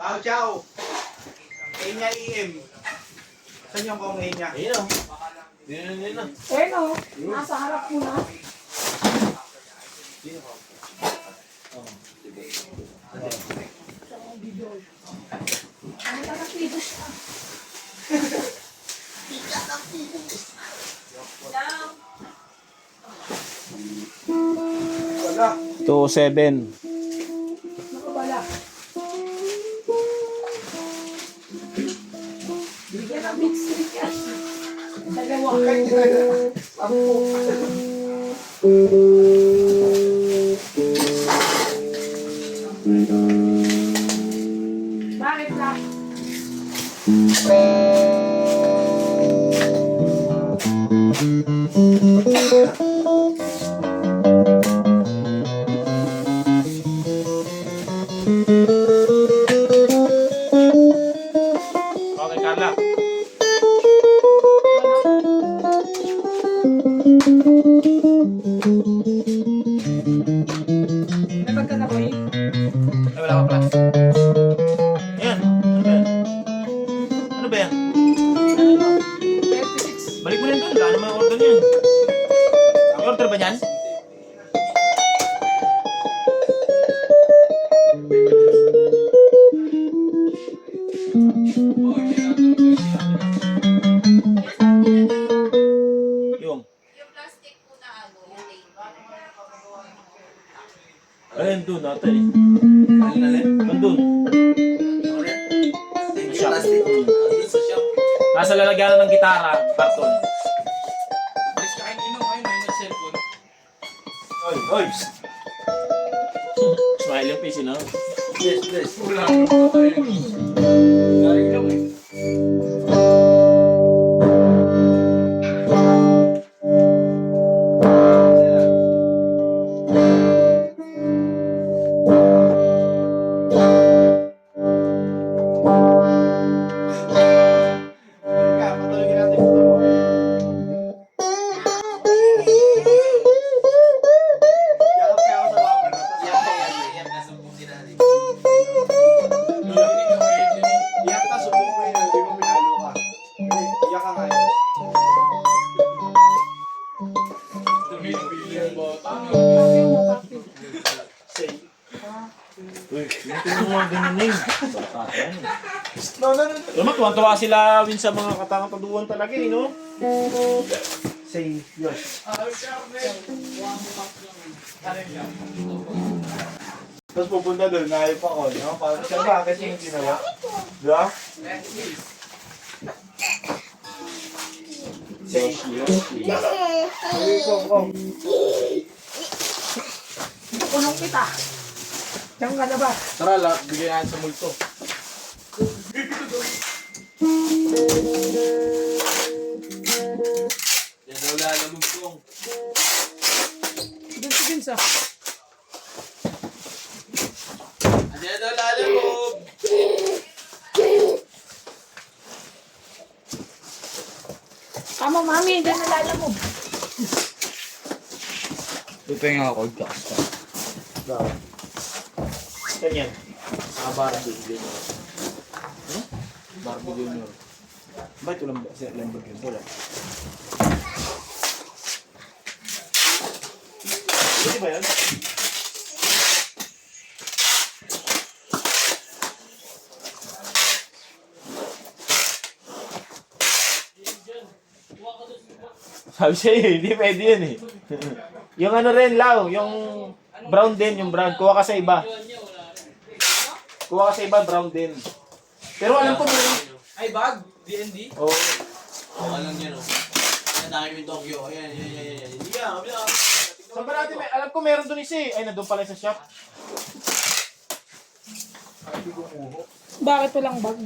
Ciao, ciao. Enya EM. Saan yung kong Enya? Ayun o. Yun o. Eh no, nasa harap mo na. Ano ka nagpito siya? 207. Nakabala. Bigyan ng mix stick yan. Dalawa kayo. Bakit na? Okay, Carla. Napag ka na ba eh? Ay, wala ka pala. Ayan. Ano ba yan? Ano ba yan? Ano? 36. Balik mo rin doon. Wala naman yung order niyan. May order ba niyan? Yung. Yung plastic po na ano, yung tape. Ayun doon natin eh. Nandun. Shop. Nasa lalagyan ng gitara, karton. Oy, oy! Smile yung PC na. Patulungin natin ito mo. Yakap kaya ako sa bawang na. Iyak ka, subong ko yun. Hindi mo pinalo ka. Iyak ka nga yun. Kape mo, kape. Say. Uy, yung tinungan ganun na yun. No. Alam mo, tuwan-tuwa sila win sa mga katangataduan talaga eh, no? Say, yes. Tapos pupunta doon, naayop ako, no? Parang siya, bakit yung ginawa? Diba? Say, kom. Punong kita. Diyan ka na ba? Tara, bigyan natin sa multo. Yan daw lalamog kong. Doon si Vince ah. Yan daw lalamog. Tama mami, diyan nalala mo. Tutuwing ako, kasta. Daw. Ganyan. Sa Barbie Junior. Barbie Junior. Ba't walang Lamborghini? Wala. Pwede ba yun? Sabi siya eh, hindi pwede yun eh. Yung ano rin, Lau, yung brown din, yung brown. Kuha ka sa iba. Kuha ka sa iba, brown din. Pero alam ko meron. Ay, bag? DND? Oo. Oo, alam niya, no? Ang dami yung Tokyo. Ayan. Hindi ka, kabila. Saan ba natin, alam ko meron doon isa eh. Ay, nandun pala sa shop. Bakit walang bag?